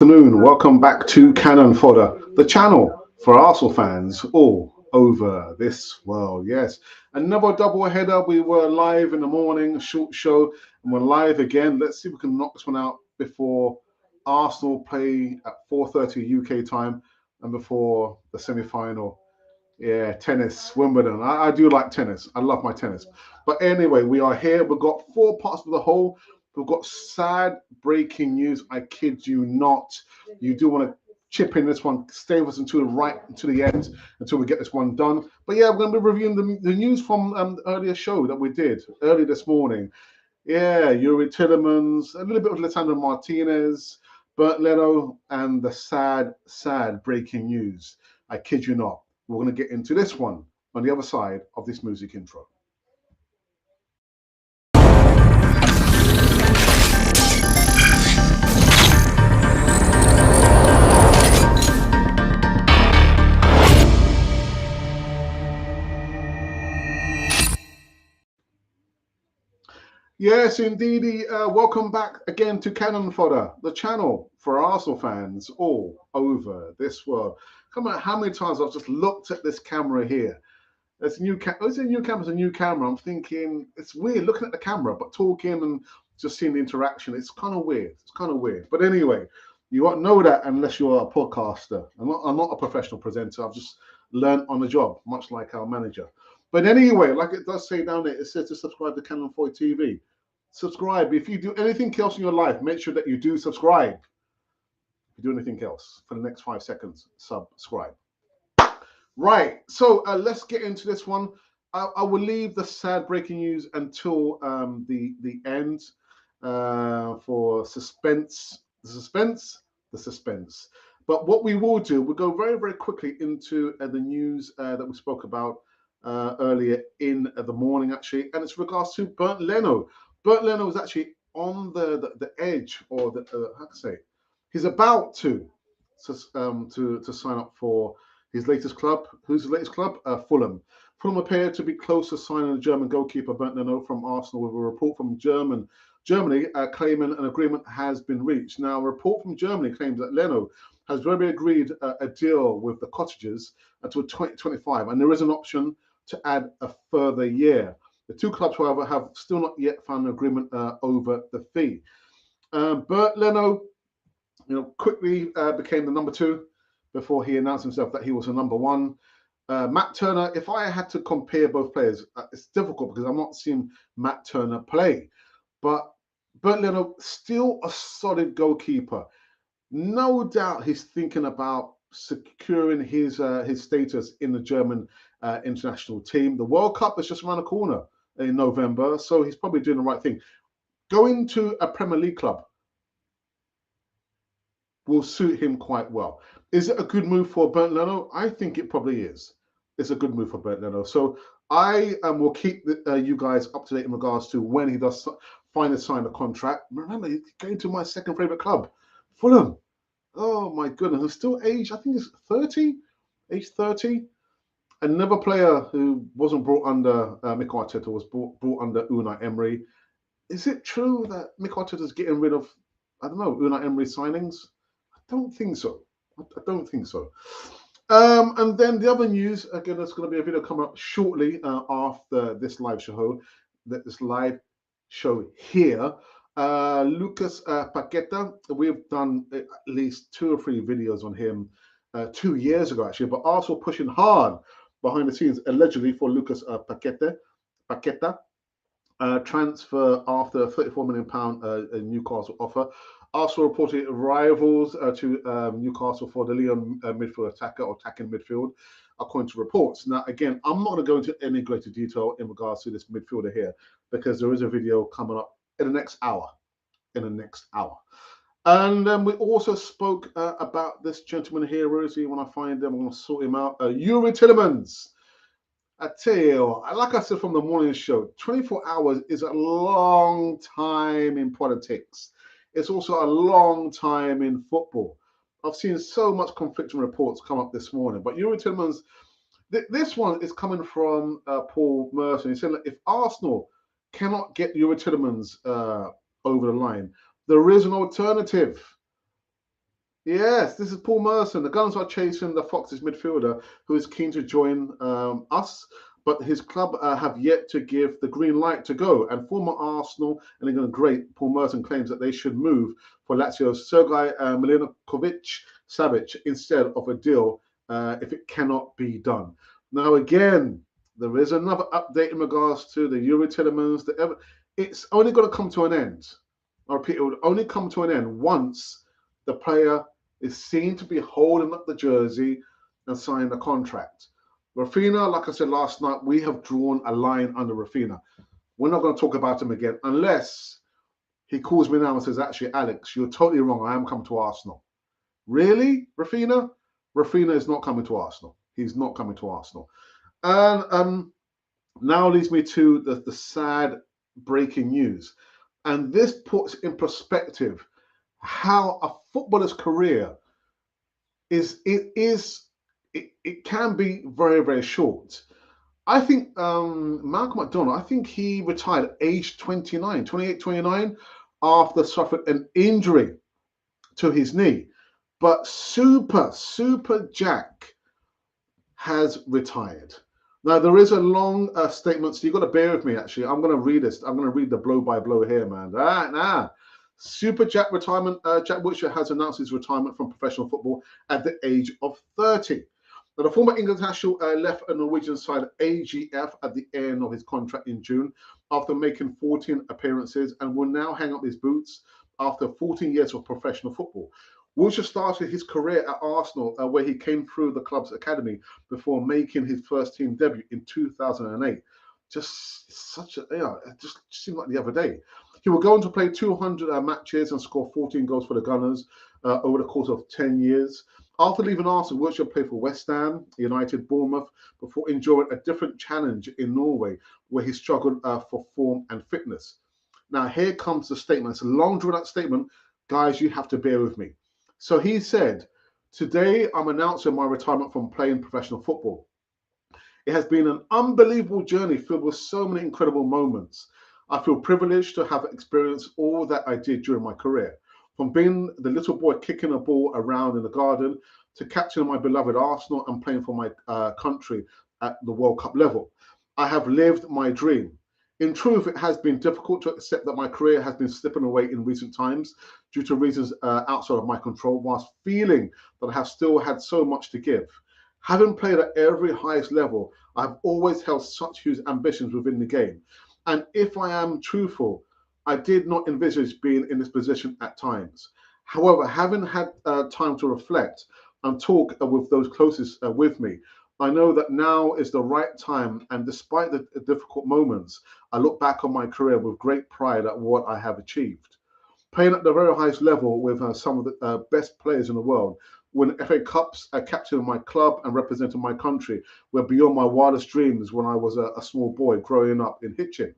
Afternoon. Welcome back to Cannon Fodder, the channel for Arsenal fans all over this world. Yes, another double header. We were live in the morning, a short show, and we're live again. Let's see if we can knock this one out before Arsenal play at 4:30 UK time and before the semi-final. Yeah, tennis, Wimbledon. I do like tennis. I love my tennis. But anyway, we are here. We've got four parts of the whole. We've got sad breaking news. I kid you not. You do want to chip in this one. Stay with us until the end, until we get this one done. But yeah, we're going to be reviewing the news from the earlier show that we did early this morning. Yeah, Youri Tielemans, a little bit of Lisandro Martinez, Bert Leno, and the sad breaking news. I kid you not. We're going to get into this one on the other side of this music intro. Yes, indeedy. Welcome back again to Cannon Fodder, the channel for Arsenal fans all over this world. Come on, how many times I've just looked at this camera here. It's a new camera. It's a new camera. It's a new camera. I'm thinking it's weird looking at the camera, but talking and just seeing the interaction. It's kind of weird. It's kind of weird. But anyway, you won't know that unless you're a podcaster. I'm not a professional presenter. I've just learned on the job, much like our manager. But anyway, like it does say down there, it says to subscribe to Canon 4 TV. Subscribe. If you do anything else in your life, make sure that you do subscribe. If you do anything else for the next 5 seconds, subscribe. Right, so let's get into this one. I will leave the sad breaking news until the end for suspense, the suspense. But what we will do, we'll go very quickly into the news that we spoke about earlier in the morning, actually, and it's regards to Bernd Leno. Bernd Leno is actually on the edge, or how to say, he's about to sign up for his latest club. Who's his latest club? Fulham. Fulham appear to be close to signing the German goalkeeper Bernd Leno from Arsenal, with a report from Germany claiming an agreement has been reached. Now, a report from Germany claims that Leno has already agreed a deal with the Cottagers until 2025, and there is an option to add a further year. The two clubs, however, have still not yet found an agreement over the fee. Bernd Leno, quickly became the number two before he announced himself that he was the number one. Matt Turner, if I had to compare both players, it's difficult because I'm not seeing Matt Turner play. But Bernd Leno, still a solid goalkeeper. No doubt he's thinking about securing his status in the German international team. The World Cup is just around the corner in November, so he's probably doing the right thing. Going to a Premier League club will suit him quite well. Is it a good move for Bernd Leno? I think it probably is. It's a good move for Bernd Leno. So I will keep you guys up to date in regards to when he does finally sign the contract. Remember, he's going to my second favourite club, Fulham. Oh my goodness, he's still aged, I think he's 30, age 30. Another player who wasn't brought under Mikel Arteta was brought under Unai Emery. Is it true that Mikel Arteta's getting rid of, I don't know, Unai Emery signings? I don't think so. I don't think so. And then the other news, again, there's going to be a video coming up shortly after this live show here. Lucas Paqueta, we've done at least 2 or 3 videos on him 2 years ago, actually, but also pushing hard behind the scenes, allegedly, for Lucas Paqueta. Transfer after a £34 million Newcastle offer. Arsenal reported rivals to Newcastle for the Leon midfield attacker or attacking midfield, according to reports. Now, again, I'm not going to go into any greater detail in regards to this midfielder here because there is a video coming up in the next hour. And then we also spoke about this gentleman here. Where is he? When I find him, I'm going to sort him out. Youri Tielemans. I tell you, like I said from the morning show, 24 hours is a long time in politics. It's also a long time in football. I've seen so much conflicting reports come up this morning. But Youri Tielemans, this one is coming from Paul Merson. He said that if Arsenal cannot get Youri Tielemans over the line, there is an alternative. Yes, this is Paul Merson. The Gunners are chasing the Foxes midfielder who is keen to join us, but his club have yet to give the green light to go. And former Arsenal and England great Paul Merson claims that they should move for Lazio's Sergei Milinkovic-Savic instead of a deal if it cannot be done. Now, again, there is another update in regards to the Youri Tielemans. It's only going to come to an end. I repeat, it would only come to an end once the player is seen to be holding up the jersey and signing a contract. Rafinha, like I said last night, we have drawn a line under Rafinha. We're not going to talk about him again unless he calls me now and says, actually, Alex, you're totally wrong. I am coming to Arsenal. Really, Rafinha? Rafinha is not coming to Arsenal. He's not coming to Arsenal. And now leads me to the sad breaking news. And this puts in perspective how a footballer's career it can be very, very short. I think Malcolm McDonald, I think he retired at age 29, 28, 29, after suffering an injury to his knee. But Super Jack has retired. Now, there is a long statement, so you've got to bear with me, actually. I'm going to read this. I'm going to read the blow by blow here, man. Super Jack retirement. Jack Wilshere has announced his retirement from professional football at the age of 30. Now, the former England international left a Norwegian side AGF at the end of his contract in June after making 14 appearances and will now hang up his boots after 14 years of professional football. Wilshere started his career at Arsenal, where he came through the club's academy before making his first team debut in 2008. Just such a, it just seemed like the other day. He will go on to play 200 matches and score 14 goals for the Gunners over the course of 10 years. After leaving Arsenal, Wilshere played for West Ham United, Bournemouth, before enjoying a different challenge in Norway, where he struggled for form and fitness. Now, here comes the statement. It's a long, drawn-out statement. Guys, you have to bear with me. So he said, today I'm announcing my retirement from playing professional football. It has been an unbelievable journey filled with so many incredible moments. I feel privileged to have experienced all that I did during my career, from being the little boy kicking a ball around in the garden to captaining my beloved Arsenal and playing for my country at the World Cup level. I have lived my dream. In truth, it has been difficult to accept that my career has been slipping away in recent times due to reasons outside of my control, whilst feeling that I have still had so much to give. Having played at every highest level, I've always held such huge ambitions within the game. And if I am truthful, I did not envisage being in this position at times. However, having had time to reflect and talk with those closest with me, I know that now is the right time, and despite the difficult moments, I look back on my career with great pride at what I have achieved. Playing at the very highest level with some of the best players in the world, winning FA Cups, captaining my club and representing my country were beyond my wildest dreams when I was a small boy growing up in Hitchin.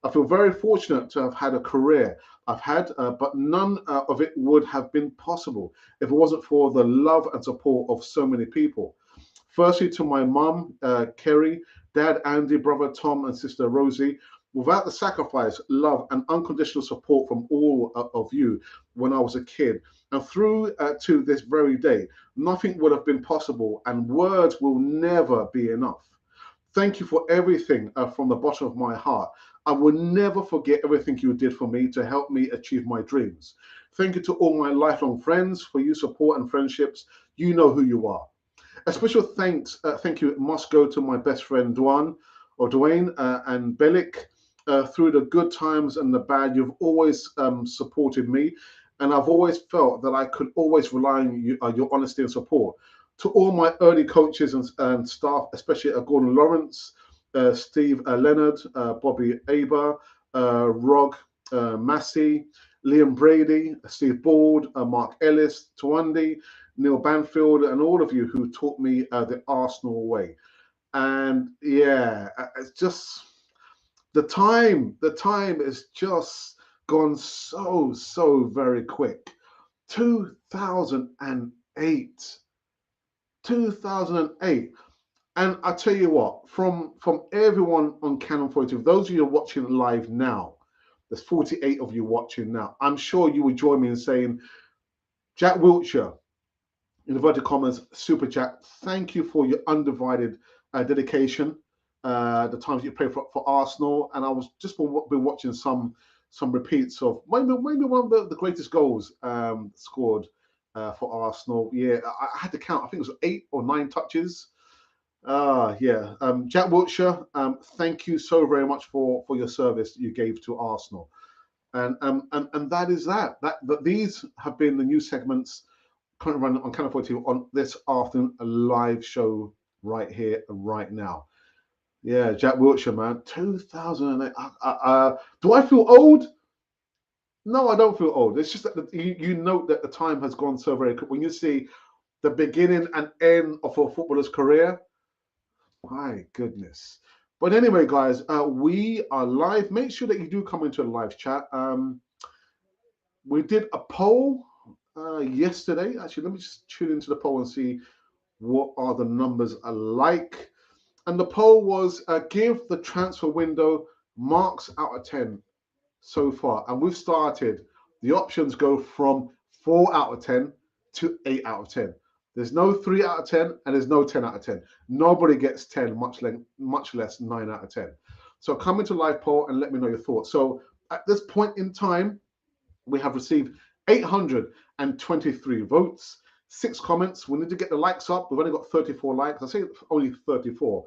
I feel very fortunate to have had a career I've had, but none of it would have been possible if it wasn't for the love and support of so many people. Firstly, to my mum, Kerry, dad, Andy, brother, Tom, and sister, Rosie. Without the sacrifice, love, and unconditional support from all of you when I was a kid, and through to this very day, nothing would have been possible, and words will never be enough. Thank you for everything from the bottom of my heart. I will never forget everything you did for me to help me achieve my dreams. Thank you to all my lifelong friends for your support and friendships. You know who you are. A special thank you must go to my best friend Dwayne and Belik. Through the good times and the bad, you've always supported me, and I've always felt that I could always rely on your honesty and support. To all my early coaches and staff, especially Gordon Lawrence, Steve Leonard, Bobby Aber, Rog Massey, Liam Brady, Steve Board, Mark Ellis, Tawandi, Neil Banfield, and all of you who taught me the Arsenal way. And yeah, it's just the time is just gone so very quick. 2008. 2008. And I tell you what, from everyone on Canon 42, those of you watching live now, there's 48 of you watching now. I'm sure you will join me in saying Jack Wiltshire, in inverted commas, super chat. Thank you for your undivided dedication. The times you play for Arsenal, and I was just been watching some repeats of maybe one of the greatest goals scored for Arsenal. Yeah, I had to count. I think it was 8 or 9 touches. Yeah. Jack Wiltshire, thank you so very much for your service you gave to Arsenal. And that is that. These have been the new segments currently running on Channel 42 on this afternoon, a live show right here and right now. Yeah, Jack Wiltshire, man, 2008. Do I feel old? No, I don't feel old. It's just that you note that the time has gone so very quick. When you see the beginning and end of a footballer's career, my goodness. But anyway, guys, we are live. Make sure that you do come into a live chat. We did a poll yesterday. Actually, let me just tune into the poll and see what are the numbers like. And the poll was give the transfer window marks out of 10 so far. And we've started. The options go from 4 out of 10 to 8 out of 10. There's no 3 out of 10 and there's no 10 out of 10. Nobody gets 10, much less 9 out of 10. So come into live poll and let me know your thoughts. So at this point in time, we have received 823 votes, 6 comments. We need to get the likes up. We've only got 34 likes. I say only 34.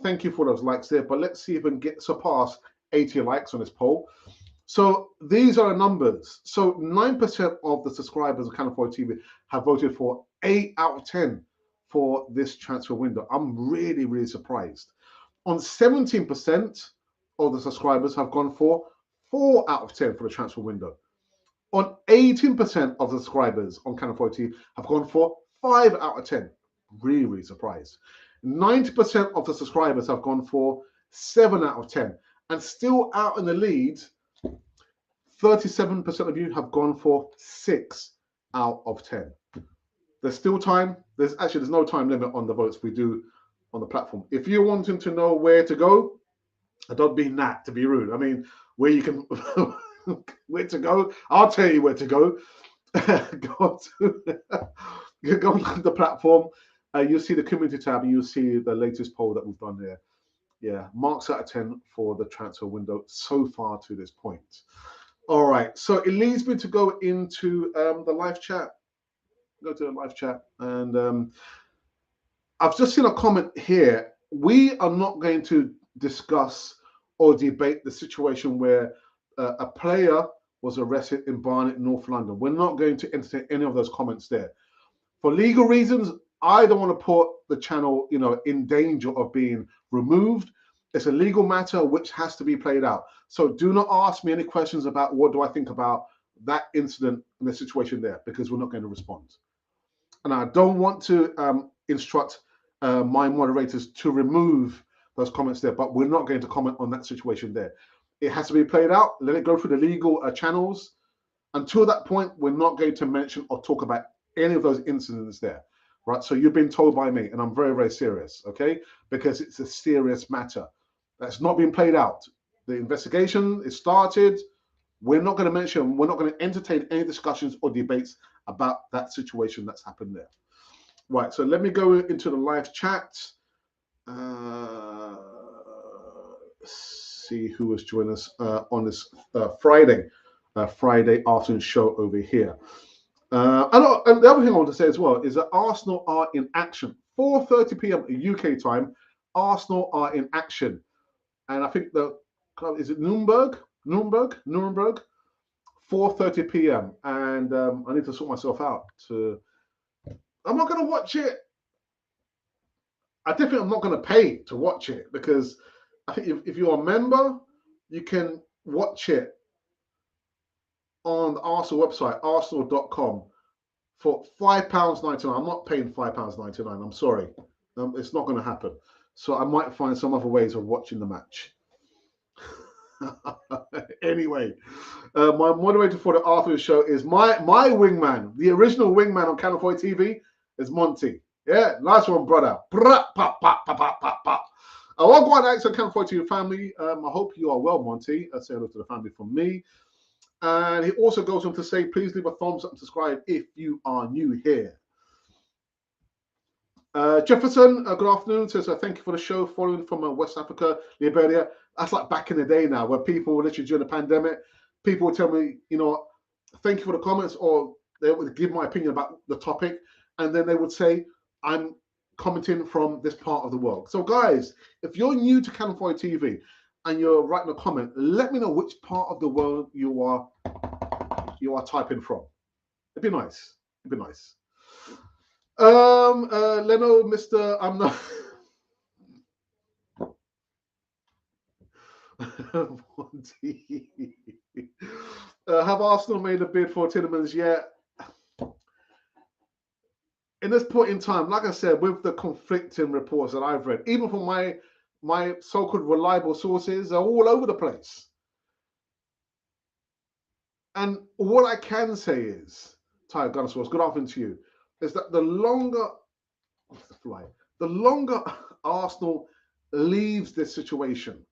Thank you for those likes there. But let's see if we can surpass 80 likes on this poll. So these are the numbers. So 9% of the subscribers of Channel 4 TV have voted for 8 out of 10 for this transfer window. I'm really, really surprised. On 17% of the subscribers have gone for 4 out of 10 for the transfer window. On 18% of the subscribers on Channel 4 TV have gone for 5 out of 10. Really, really surprised. 90% of the subscribers have gone for 7 out of 10. And still out in the lead, 37% of you have gone for 6 out of 10. There's still time. There's no time limit on the votes we do on the platform. If you're wanting to know where to go, I don't mean that to be rude. I mean where you can where to go. I'll tell you where to go. Go to the platform. You'll see the community tab and you'll see the latest poll that we've done there. Yeah, marks out of 10 for the transfer window so far to this point. All right, so it leads me to go into the live chat. Go to the live chat, and I've just seen a comment here. We are not going to discuss or debate the situation where a player was arrested in Barnet, North London. We're not going to entertain any of those comments there. For legal reasons, I don't want to put the channel, in danger of being removed. It's a legal matter which has to be played out. So do not ask me any questions about what do I think about that incident and the situation there, because we're not going to respond. And I don't want to instruct my moderators to remove those comments there, but we're not going to comment on that situation there. It has to be played out. Let it go through the legal channels. Until that point, we're not going to mention or talk about any of those incidents there, right? So you've been told by me, and I'm very, very serious, okay? Because it's a serious matter. That's not been played out. The investigation is started. We're not going to mention, we're not going to entertain any discussions or debates about that situation that's happened there. Right, so let me go into the live chat. See who has joined us on this Friday afternoon show over here. And the other thing I want to say as well is that Arsenal are in action. 4:30 p.m. UK time, Arsenal are in action. And I think the club, is it Nuremberg? 4:30 p.m. And I need to sort myself out. I'm not going to watch it. I definitely am not going to pay to watch it, because I think if you're a member, you can watch it on the Arsenal website, arsenal.com, for £5.99. I'm not paying £5.99. I'm sorry. It's not going to happen. So I might find some other ways of watching the match. Anyway, my moderator for the afternoon show is my wingman, the original wingman on Channel 4 TV, is Monty. Yeah, nice one, brother. I want to go on to Channel 4 TV family. I hope you are well, Monty. I say hello to the family from me. And he also goes on to say, please leave a thumbs up and subscribe if you are new here. Jefferson, good afternoon, says, thank you for the show, following from West Africa, Liberia. That's like back in the day now, where people were literally during the pandemic, people would tell me, you know, thank you for the comments, or they would give my opinion about the topic, and then they would say, I'm commenting from this part of the world. So guys, if you're new to Cannon Fodder TV and you're writing a comment, let me know which part of the world you are typing from. It'd be nice. It'd be nice. Leno, Mr. I'm not. Have Arsenal made a bid for Tielemans yet? In this point in time, like I said, with the conflicting reports that I've read, even from my so-called reliable sources, they're all over the place. And what I can say is, Ty Gunnersworth, good afternoon to you, is that the longer Arsenal leaves this situation,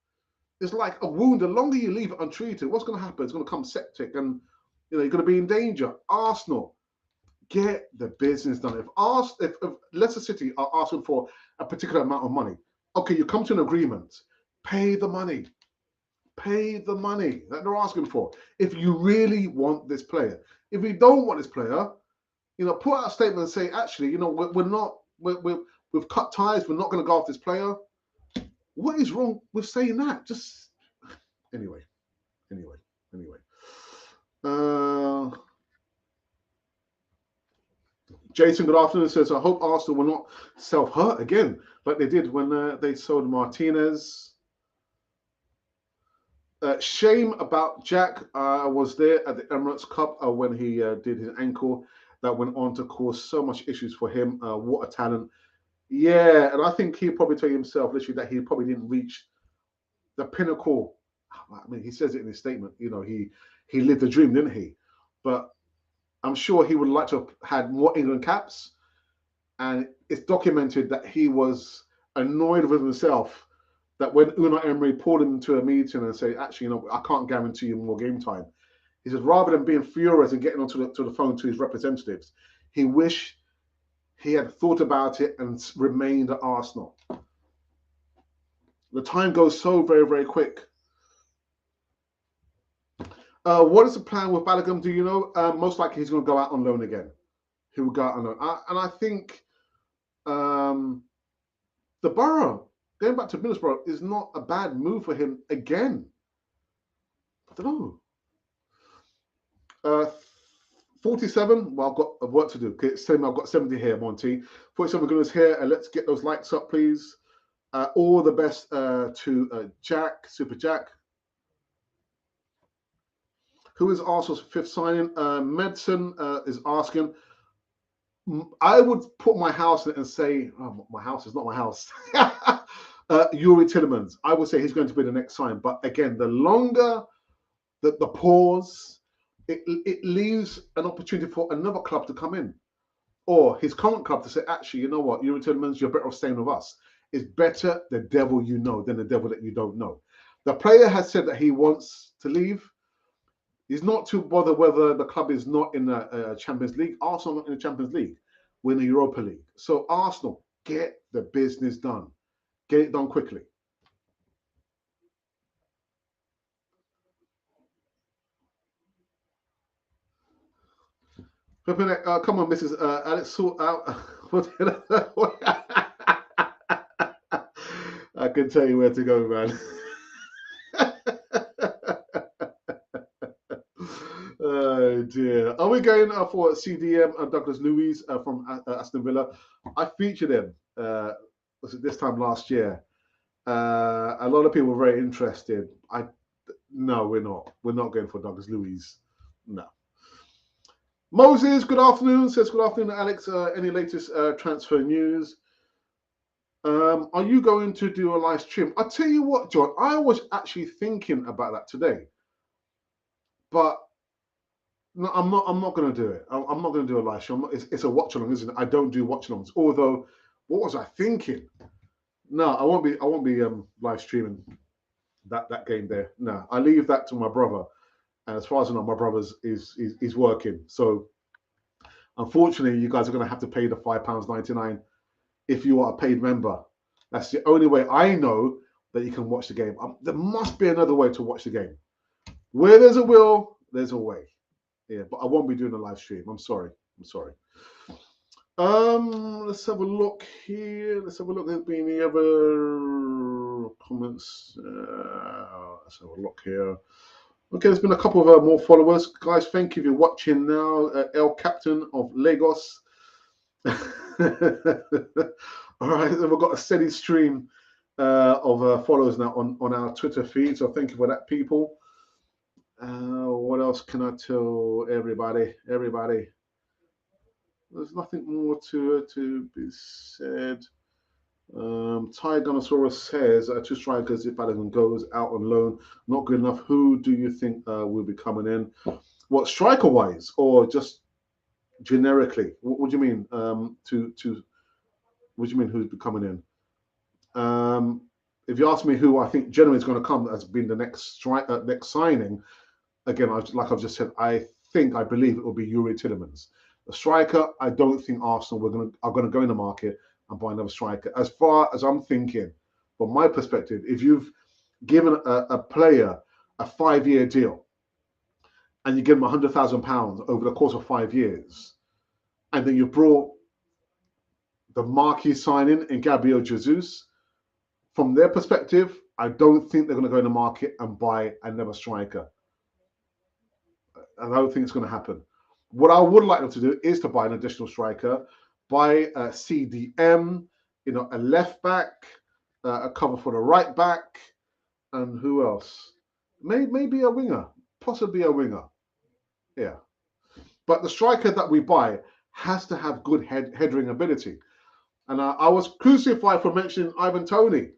it's like a wound. The longer you leave it untreated, what's going to happen? It's going to become septic, and you're going to be in danger. Arsenal, get the business done. If Leicester City are asking for a particular amount of money, okay, you come to an agreement, pay the money. Pay the money that they're asking for. If you really want this player, if you don't want this player, put out a statement and say, actually, we've cut ties. We're not going to go after this player. What is wrong with saying that? Just anyway. Jason, good afternoon, says, I hope Arsenal will not self-hurt again like they did when they sold Martinez. Shame about Jack. I was there at the Emirates Cup when he did his ankle. That went on to cause so much issues for him. What a talent. Yeah, and I think he'll probably tell himself literally that he probably didn't reach the pinnacle. I mean, he says it in his statement. He lived the dream, didn't he? But I'm sure he would like to have had more England caps. And it's documented that he was annoyed with himself that when Unai Emery pulled him into a meeting and said, actually, I can't guarantee you more game time. He said, rather than being furious and getting onto the phone to his representatives, he wished he had thought about it and remained at Arsenal. The time goes so very, very quick. What is the plan with Balogun? Do you know? Most likely he's going to go out on loan again. He will go out on loan. And I think the Borough, going back to Middlesbrough, is not a bad move for him again. I don't know. 47. Well, I've got work to do. Okay, same. I've got 70 here, Monty. 47 goodness here. Let's get those likes up, please. All the best to Jack, Super Jack. Who is Arsenal's fifth signing? Medson is asking. I would put my house in it and say, oh, my house is not my house. Youri Tielemans. I would say he's going to be the next sign. But again, the longer the pause, it leaves an opportunity for another club to come in. Or his current club to say, actually, you know what, Youri Tielemans, you're better off staying with us. It's better the devil you know than the devil that you don't know. The player has said that he wants to leave. He's not too bothered whether the club is not in the Champions League. Arsenal not in the Champions League. We're in the Europa League. So Arsenal, get the business done. Get it done quickly. Come on, Mrs. Alex, sort out. I can tell you where to go, man. Oh dear. Are we going for CDM and Douglas Luiz from Aston Villa? I featured him was it this time last year. A lot of people were very interested. No, we're not. We're not going for Douglas Luiz. No. Moses, good afternoon. Says good afternoon, Alex. Any latest transfer news? Are you going to do a live stream? I'll tell you what, John. I was actually thinking about that today, but no, I'm not going to do it. I'm not going to do a live show. It's a watch along, isn't it? I don't do watch alongs. Although, what was I thinking? No, I won't be live streaming that game there. No, I leave that to my brother, And as far as I know, my brother's is working. So unfortunately, you guys are going to have to pay the £5.99 if you are a paid member. That's the only way I know that you can watch the game. There must be another way to watch the game. Where there's a will, there's a way. Yeah, but I won't be doing a live stream. I'm sorry. I'm sorry. Let's have a look here. Let's have a look. There's been any other comments. Let's have a look here. Okay, there's been a couple of more followers. Guys, thank you for watching now. El Captain of Lagos. All right, so we've got a steady stream of followers now on our Twitter feed. So thank you for that, people. What else can I tell everybody? There's nothing more to be said. Tygonosaurus says, 2 strikers if Balogun goes out on loan, not good enough. Who do you think will be coming in? What, striker-wise or just generically? What do you mean? What do you mean who's coming in? If you ask me who I think generally is going to come as being the next signing, again, like I've just said, I believe it will be Youri Tielemans. The striker, I don't think Arsenal are going to go in the market and buy another striker. As far as I'm thinking, from my perspective, if you've given a player a 5-year deal and you give him £100,000 over the course of 5 years, and then you brought the marquee signing in Gabriel Jesus, from their perspective, I don't think they're going to go in the market and buy another striker. I don't think it's going to happen. What I would like them to do is to buy an additional striker, buy a CDM, a left back, a cover for the right back, and who else? Maybe a winger, possibly a winger. Yeah. But the striker that we buy has to have good headering ability. And I was crucified for mentioning Ivan Toney.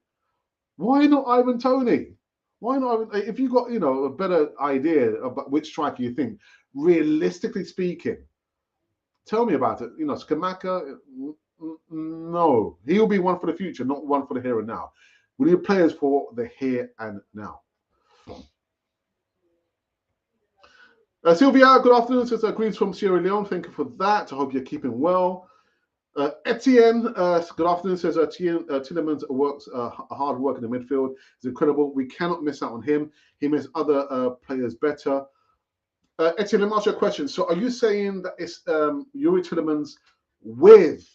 Why not Ivan Toney? Why not? If you got a better idea about which striker you think, realistically speaking, tell me about it. Skamaka, no, he'll be one for the future, not one for the here and now. We need players for the here and now. Sylvia, good afternoon. Says greetings from Sierra Leone. Thank you for that. I hope you're keeping well. Etienne, good afternoon, says Tielemans works hard work in the midfield. It's incredible. We cannot miss out on him. He makes other players better. Etienne, let me ask you a question. So are you saying that it's Youri Tielemans with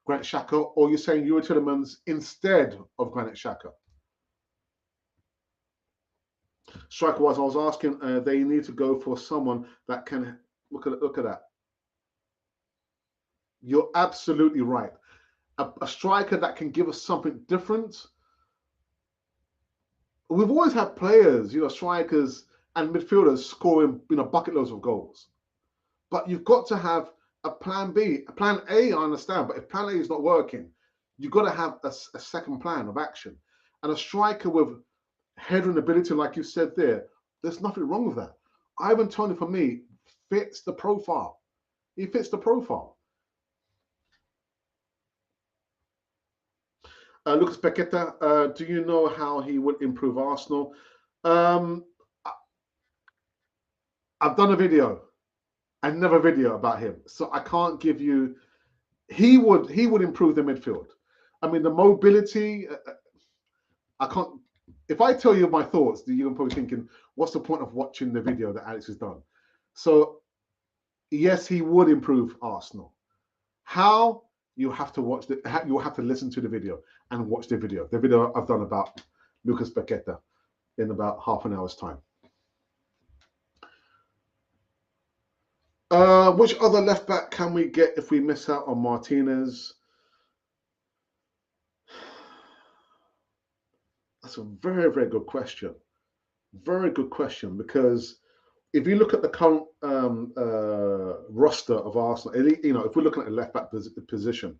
Granit Xhaka, or are you saying Youri Tielemans instead of Granit Xhaka? Striker-wise, I was asking, they need to go for someone that can look at that. You're absolutely right. A striker that can give us something different. We've always had players, strikers and midfielders scoring, bucket loads of goals. But you've got to have a plan B. A plan A, I understand, but if plan A is not working, you've got to have a second plan of action. And a striker with headering ability, like you said there's nothing wrong with that. Ivan Toney, for me, fits the profile. He fits the profile. Lucas Paqueta, do you know how he would improve Arsenal? I've done a video, another video about him, so I can't give you. He would improve the midfield. I mean, the mobility. I can't. If I tell you my thoughts, you're probably thinking, "What's the point of watching the video that Alex has done?" So, yes, he would improve Arsenal. How? You have to watch you have to listen to the video and watch the video. The video I've done about Lucas Paqueta in about half an hour's time. Which other left back can we get if we miss out on Martinez? That's a very, very good question. Very good question, because if you look at the current roster of Arsenal, if we're looking at a left back position,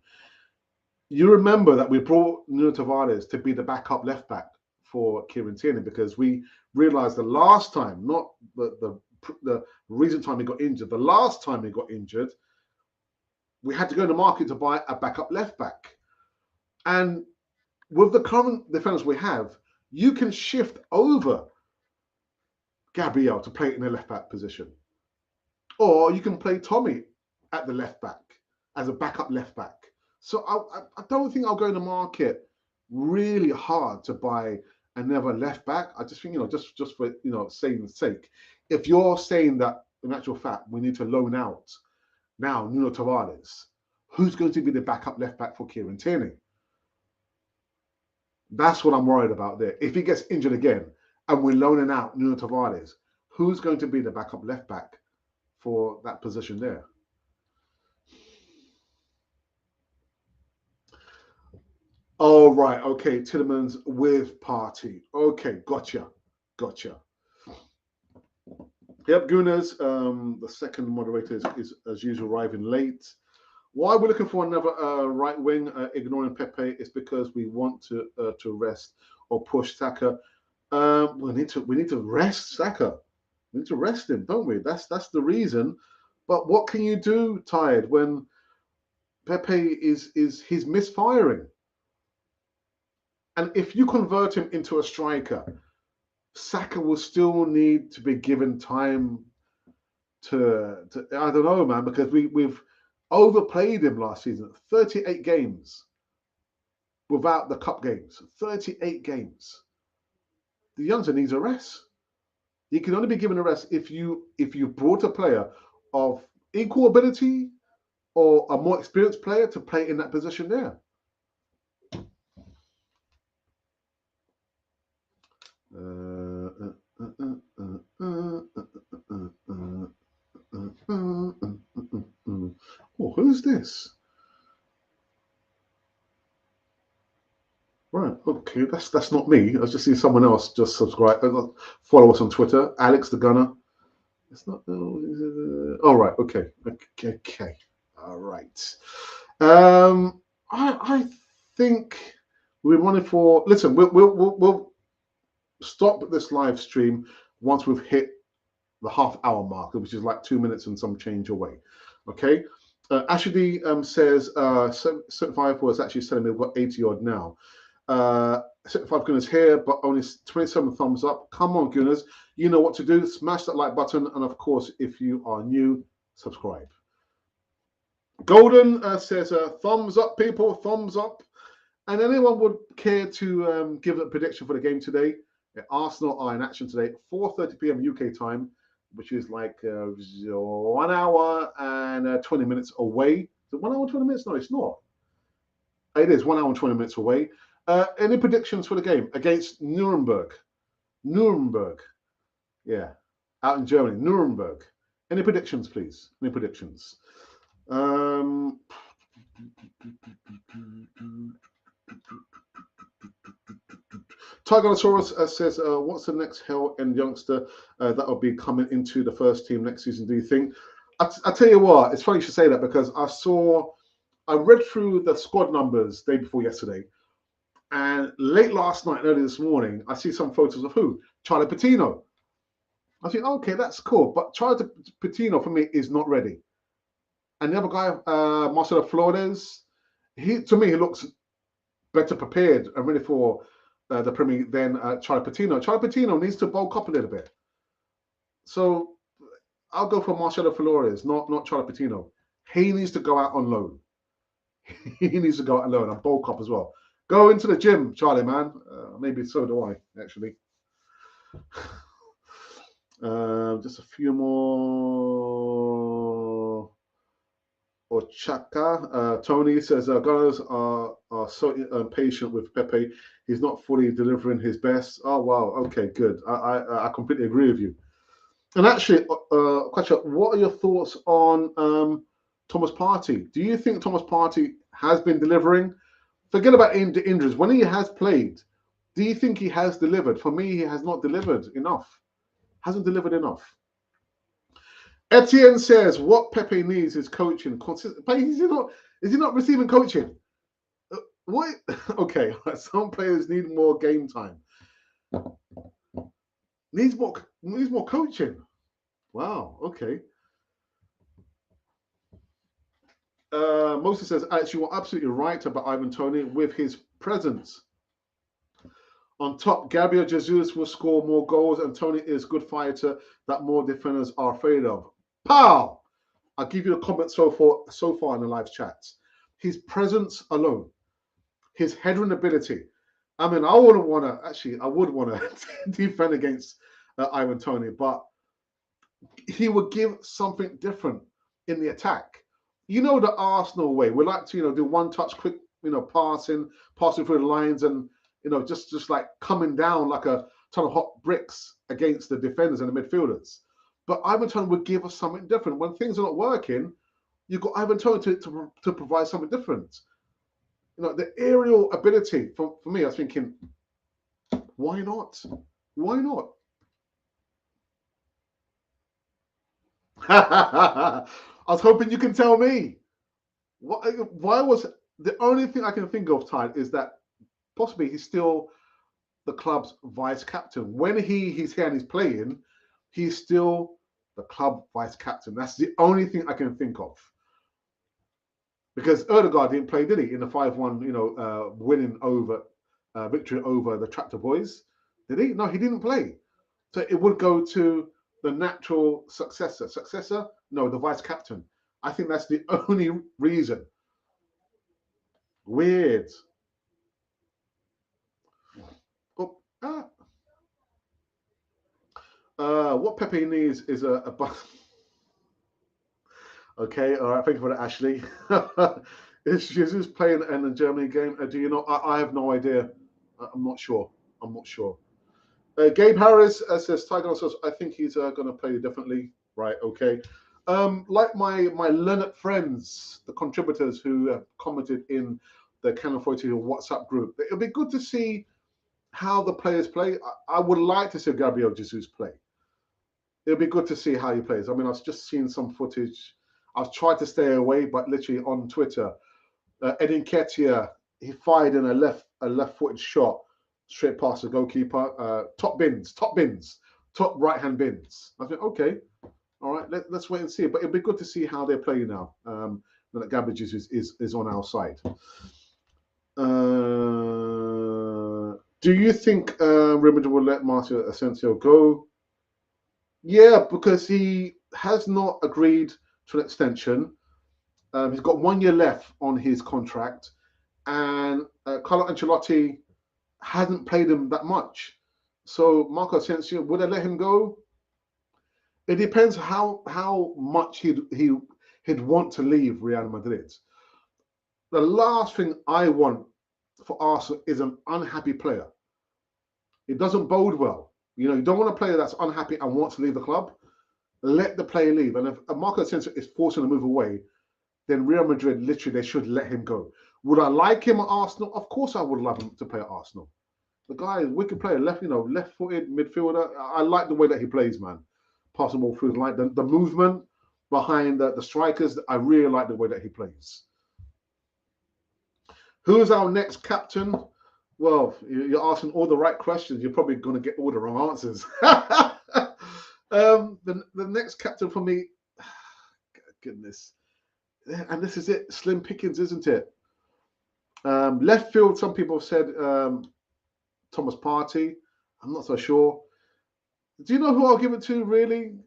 you remember that we brought Nuno Tavares to be the backup left back for Kieran Tierney, because we realised the last time, not the recent time he got injured, the last time he got injured, we had to go to the market to buy a backup left back. And with the current defenders we have, you can shift over Gabriel to play in the left back position. Or you can play Tommy at the left back as a backup left back. So I don't think I'll go in the market really hard to buy another left back. I just think, just for, saying sake, if you're saying that in actual fact we need to loan out now Nuno Tavares, who's going to be the backup left back for Kieran Tierney? That's what I'm worried about there. If he gets injured again and we're loaning out Nuno Tavares, who's going to be the backup left back for that position there? Oh, right. Okay. Tielemans with Party. Okay. Gotcha. Yep. Gunners, the second moderator is as usual arriving late. Why we're looking for another right wing, ignoring Pepe, is because we want to rest or push Saka. We need to rest Saka. We need to rest him, don't we? That's the reason. But what can you do, tired, when Pepe he's misfiring? And if you convert him into a striker, Saka will still need to be given time to I don't know, man, because we've overplayed him last season. 38 games without the cup games. 38 games. The youngster needs a rest. He can only be given a rest if you brought a player of equal ability or a more experienced player to play in that position there. Oh, who's this? Right, okay, that's not me. I was just seeing someone else just subscribe, follow us on Twitter, Alex the Gunner. It's not. Oh, right, okay, all right. I think we're running for. Listen, we'll stop this live stream once we've hit the half-hour mark, which is like 2 minutes and some change away. Okay. Ashley says 75 was actually telling me we've got 80 odd now. 75 Gunners here, but only 27 thumbs up. Come on, Gunners. You know what to do. Smash that like button. And of course, if you are new, subscribe. Golden says thumbs up, people. Thumbs up. And anyone would care to give a prediction for the game today? Arsenal are in action today, 4:30 p.m. UK time, which is like 1 hour and 20 minutes away. Is it 1 hour and 20 minutes? No, it's not. It is 1 hour and 20 minutes away. Any predictions for the game against Nuremberg? Yeah, out in Germany, Nuremberg. Any predictions, please? Any predictions? Tiganosaurus says, what's the next Hell End youngster that will be coming into the first team next season, do you think? I tell you what, it's funny you should say that, because I read through the squad numbers day before yesterday, and late last night, early this morning, I see some photos of who? Charlie Patino. I think, okay, that's cool, but Charlie Patino for me is not ready. And the other guy, Marcelo Flores, to me, he looks better prepared and ready for the Premier League than Charlie Patino. Charlie Patino needs to bulk up a little bit. So I'll go for Marcelo Flores, not Charlie Patino. He needs to go out on loan. He needs to go out on loan and bulk up as well. Go into the gym, Charlie, man. Maybe so do I, actually. Just a few more. Ochaka. Tony says, guys are so impatient with Pepe. He's not fully delivering his best. Oh, wow. Okay, good. I completely agree with you. And actually, what are your thoughts on Thomas Partey? Do you think Thomas Partey has been delivering? Forget about injuries. When he has played, do you think he has delivered? For me, he has not delivered enough. Hasn't delivered enough. Etienne says what Pepe needs is coaching. But is he not receiving coaching? What? Okay, some players need more game time. Needs more coaching. Wow. Okay. Moses says, Alex, you are absolutely right about Ivan Toney with his presence. On top, Gabriel Jesus will score more goals, and Tony is a good fighter that more defenders are afraid of. Pow! I'll give you a comment so far in the live chats. His presence alone, his headering ability. I mean, I wouldn't want to, actually, I would want to defend against Ivan Tony, but he would give something different in the attack. You know, the Arsenal way. We like to, do one touch, quick, passing through the lines, and just like coming down like a ton of hot bricks against the defenders and the midfielders. But Ivan Toney would give us something different. When things are not working, you've got Ivan Toney to provide something different. The aerial ability, for me, I was thinking, why not? Why not? I was hoping you can tell me. Why was the only thing I can think of, Ty, is that possibly he's still the club's vice captain. When he's here and he's playing, he's still the club vice captain. That's the only thing I can think of. Because Erdegaard didn't play, did he, in the 5-1, winning over victory over the Tractor Boys? Did he? No, he didn't play. So it would go to the natural successor. Successor? No, the vice captain. I think that's the only reason. Weird. What Pepe needs is a Okay, all right. Thank you for that, Ashley. Is Jesus playing in the Germany game? Do you know? I have no idea. I'm not sure. I'm not sure. Gabe Harris says, Tiger says, I think he's going to play definitely. Right, okay. Like my learned friends, the contributors who commented in the Canon 42 WhatsApp group, it'll be good to see how the players play. I would like to see Gabriel Jesus play. It'll be good to see how he plays. I mean, I've just seen some footage. I've tried to stay away, but literally on Twitter, Edin Ketia, he fired in a left-footed shot straight past the goalkeeper. Top right-hand bins. I think, okay, all right, let's wait and see. But it'll be good to see how they're playing now. That Gabriel Jesus is on our side. Do you think Real Madrid will let Marcio Asensio go? Yeah, because he has not agreed to an extension. He's got 1 year left on his contract, and Carlo Ancelotti hasn't played him that much. So Marco Asensio, would they let him go? It depends how much he'd want to leave Real Madrid. The last thing I want for Arsenal is an unhappy player. It doesn't bode well. You don't want a player that's unhappy and wants to leave the club. Let the player leave. And if Marco Asensio is forcing to move away, then Real Madrid, literally, they should let him go. Would I like him at Arsenal? Of course I would love him to play at Arsenal. The guy is a wicked player, left-footed midfielder. I like the way that he plays, man. Pass the ball through, like the movement behind the strikers. I really like the way that he plays. Who is our next captain? Well, you're asking all the right questions. You're probably going to get all the wrong answers. The next captain for me, goodness, and this is it, slim pickings, isn't it? Left field, some people have said Thomas Partey. I'm not so sure. Do you know who I'll give it to, really?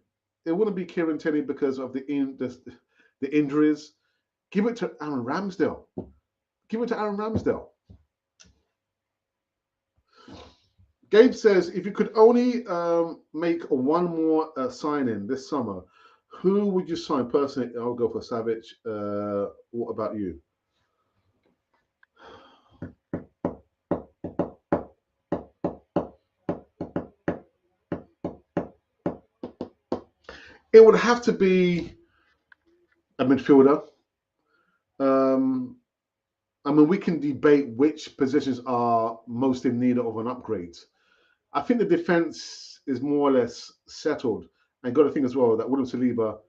It wouldn't be Kieran Tierney because of the injuries. Give it to Aaron Ramsdale. Give it to Aaron Ramsdale. Gabe says, if you could only make one more signing this summer, who would you sign? Personally, I'll go for Savage. What about you? It would have to be a midfielder. I mean, we can debate which positions are most in need of an upgrade. I think the defense is more or less settled. And got to think as well that William Saliba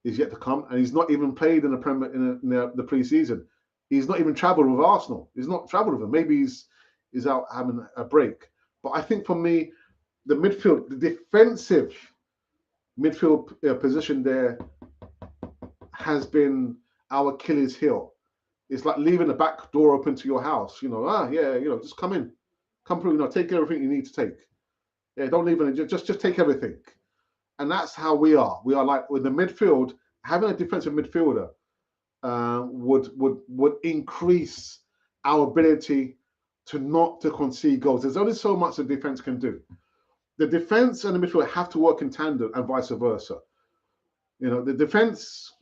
is yet to come, and he's not even played in the Premier in the pre-season. He's not even travelled with Arsenal. He's not travelled with them. Maybe he's out having a break. But I think for me, the midfield, the defensive midfield position there has been our Achilles heel. It's like leaving the back door open to your house. Just come in. Come through, take everything you need to take. Yeah, don't leave it. Just take everything. And that's how we are. We are like with the midfield. Having a defensive midfielder would increase our ability to concede goals. There's only so much the defense can do. The defense and the midfield have to work in tandem, and vice versa. The defense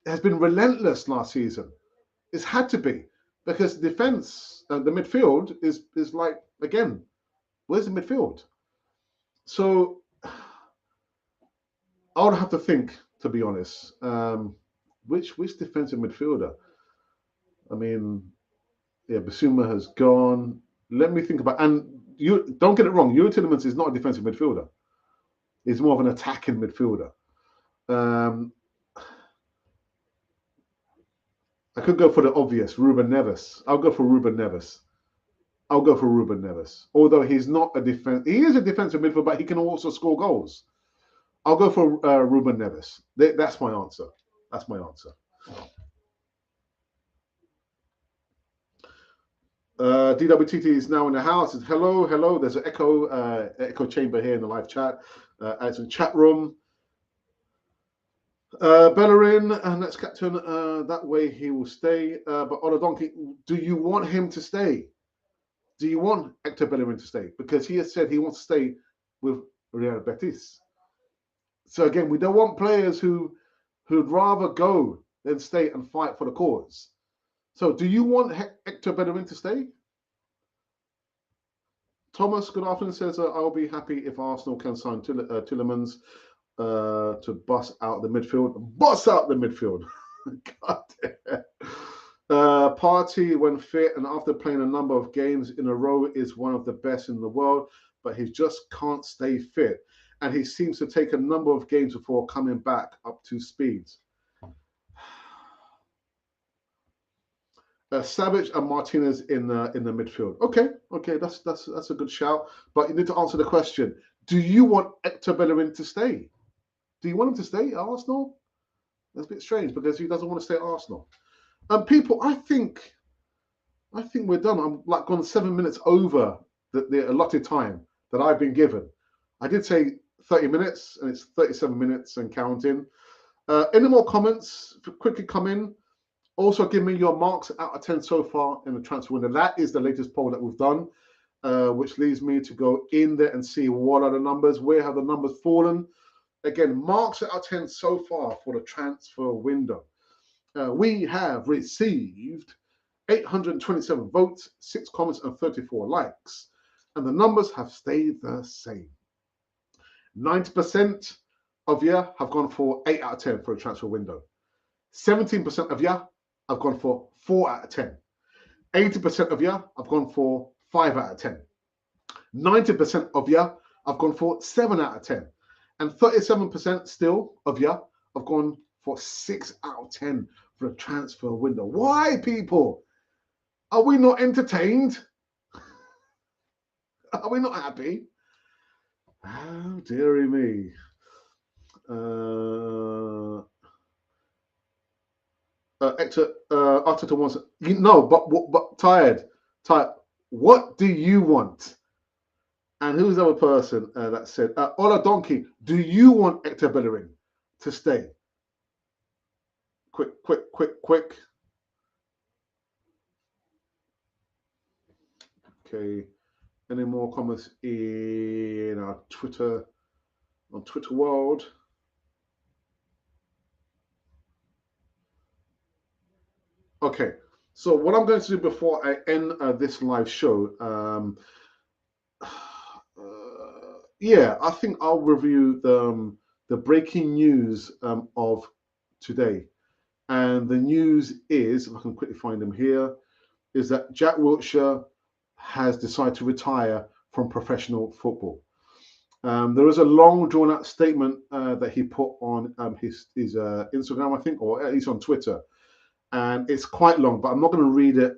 has been relentless last season. It's had to be, because defense, the midfield is like, again, where's the midfield? So I would have to think, to be honest, which defensive midfielder? I mean, yeah, Basuma has gone. Let me think about. And you don't get it wrong. Youri Tielemans is not a defensive midfielder. He's more of an attacking midfielder. I could go for the obvious, Ruben Neves. I'll go for Ruben Neves. Although he's not a defense, he is a defensive midfielder, but he can also score goals. I'll go for Ruben Neves. That's my answer. DWTT is now in the house. It's hello. There's an echo chamber here in the live chat. It's in chat room. Bellerin, and that's captain. That way he will stay. But Oladonki, do you want him to stay? Do you want Hector Bellerin to stay? Because he has said he wants to stay with Real Betis. So again, we don't want players who'd rather go than stay and fight for the cause. So do you want Hector Bellerin to stay? Thomas, good afternoon, says, I'll be happy if Arsenal can sign Tielemans to bust out the midfield. Bust out the midfield. God damn. Partey, when fit and after playing a number of games in a row, is one of the best in the world, but he just can't stay fit. And he seems to take a number of games before coming back up to speed. Savage and Martinez in the midfield. Okay, that's a good shout. But you need to answer the question: do you want Hector Bellerin to stay? Do you want him to stay at Arsenal? That's a bit strange because he doesn't want to stay at Arsenal. People, I think we're done. I'm like gone 7 minutes over the allotted time that I've been given. I did say 30 minutes, and it's 37 minutes and counting. Any more comments? Quickly come in. Also, give me your marks out of 10 so far in the transfer window. That is the latest poll that we've done, which leads me to go in there and see what are the numbers, where have the numbers fallen. Again, marks out of 10 so far for the transfer window. We have received 827 votes, 6 comments, and 34 likes. And the numbers have stayed the same. 90% of you have gone for 8 out of 10 for a transfer window. 17% of you have gone for 4 out of 10. 80% of you have gone for 5 out of 10. 90% of you have gone for 7 out of 10. And 37% still of you have gone for 6 out of 10 for a transfer window. Why, people? Are we not entertained? Are we not happy? Oh, dearie me. Hector, Arteta wants, but tired. What do you want? And who's the other person that said, Ola Donkey, do you want Hector Bellerin to stay? Quick. Okay. Any more comments in our Twitter world? Okay, so what I'm going to do before I end this live show, I think I'll review the breaking news of today. And the news is, if I can quickly find them here, is that Jack Wilshere has decided to retire from professional football. There is a long drawn out statement that he put on his Instagram, I think, or at least on Twitter. And it's quite long, but I'm not going to read it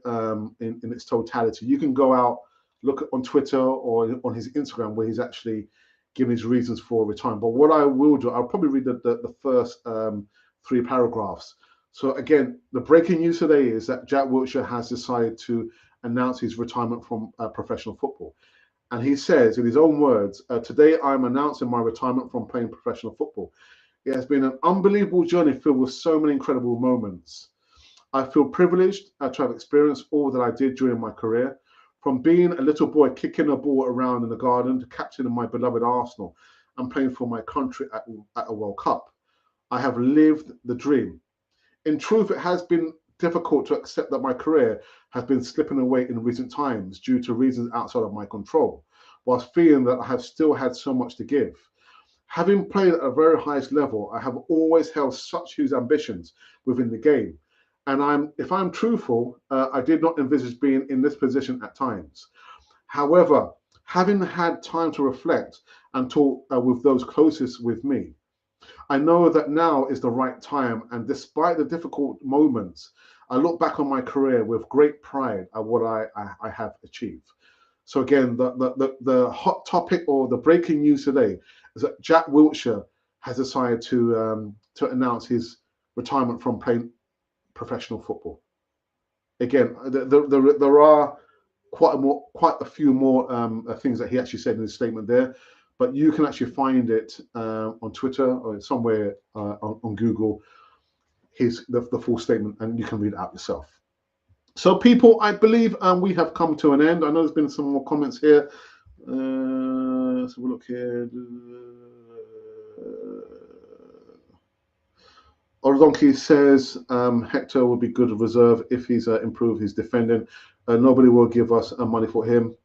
in its totality. You can go out, look on Twitter or on his Instagram where he's actually given his reasons for retirement. But what I will do, I'll probably read the first 3 paragraphs. So again, the breaking news today is that Jack Wilshere has decided to announce his retirement from professional football. And he says, in his own words, today I'm announcing my retirement from playing professional football. It has been an unbelievable journey filled with so many incredible moments. I feel privileged to have experienced all that I did during my career, from being a little boy kicking a ball around in the garden to captaining my beloved Arsenal and playing for my country at a World Cup. I have lived the dream. In truth, it has been difficult to accept that my career has been slipping away in recent times due to reasons outside of my control, whilst feeling that I have still had so much to give. Having played at a very highest level, I have always held such huge ambitions within the game. And if I'm truthful, I did not envisage being in this position at times. However, having had time to reflect and talk with those closest with me, I know that now is the right time, and despite the difficult moments, I look back on my career with great pride at what I have achieved. So again, the hot topic or the breaking news today is that Jack Wilshere has decided to announce his retirement from playing professional football. Again, there are quite a few more things that he actually said in his statement there, but you can actually find it on Twitter or somewhere on Google, the full statement, and you can read it out yourself. So people, I believe we have come to an end. I know there's been some more comments here. Let's have a look here. Orodonki says Hector will be good reserve if he's improved his defending. Nobody will give us money for him.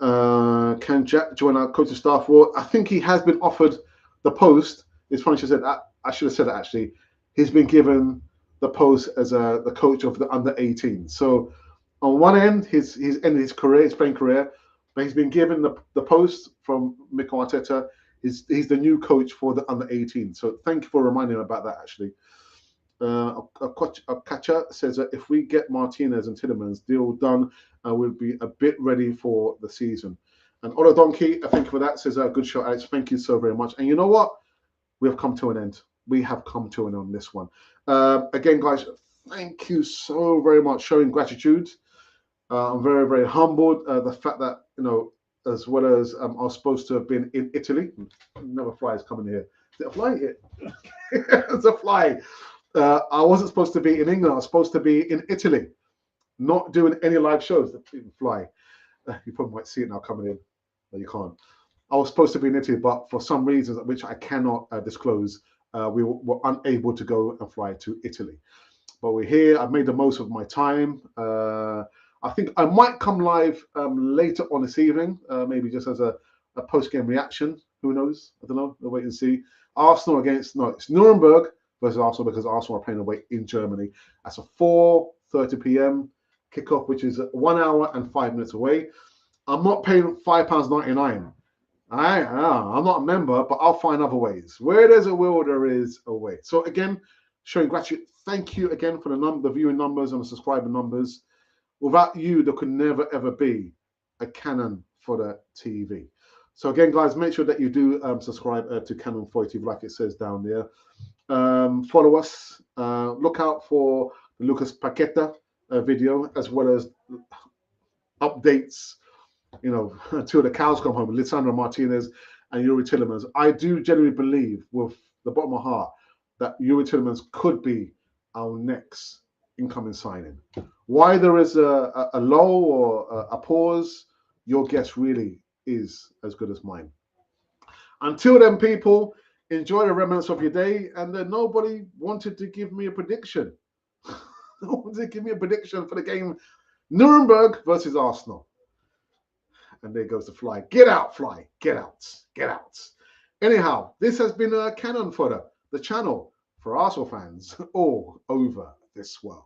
Can Jack join our coaching staff? Well, I think he has been offered the post. It's funny she said that. I should have said that actually. He's been given the post as the coach of the under-18. So on one end, he's ended his career, his playing career, but he's been given the post from Mikel Arteta. He's the new coach for the under-18. So thank you for reminding me about that, actually. Kacha says that if we get Martinez and Tielemans deal done, we'll be a bit ready for the season. And Oladonki, I thank you for that, says a good show, Alex. Thank you so very much. And you know what? We have come to an end. We have come to an end on this one. Again, guys, thank you so very much, showing gratitude. I'm very, very humbled. The fact that, as well as I was supposed to have been in Italy. Another fly is coming here. Is it a fly? It's a fly. I wasn't supposed to be in England. I was supposed to be in Italy, not doing any live shows. That didn't fly. You probably might see it now coming in. No, you can't. I was supposed to be in Italy, but for some reasons which I cannot disclose, we were unable to go and fly to Italy. But we're here. I've made the most of my time. I think I might come live later on this evening, maybe just as a post-game reaction. Who knows? I don't know. We'll wait and see. Arsenal it's Nuremberg versus Arsenal, because Arsenal are playing away in Germany. That's a 4:30 p.m. kickoff, which is 1 hour and 5 minutes away. I'm not paying £5.99. I'm not a member, but I'll find other ways. Where there's a will, there is a way. So again, showing gratitude. Thank you again for the viewing numbers and the subscriber numbers. Without you, there could never, ever be a Cannon Fodder TV. So again, guys, make sure that you do subscribe to Cannon Fodder TV, like it says down there. Follow us. Look out for the Lucas Paqueta video, as well as updates, until the cows come home. Lisandro Martinez and Youri Tielemans. I do genuinely believe, with the bottom of my heart, that Youri Tielemans could be our next incoming signing. Why there is a lull or a pause, your guess really is as good as mine. Until then, people, enjoy the remnants of your day. And nobody wanted to give me a prediction. No one wanted to give me a prediction for the game Nuremberg versus Arsenal. And there goes the fly. Get out, fly. Get out. Get out. Anyhow, this has been Cannon Fodder, the channel for Arsenal fans all over this world.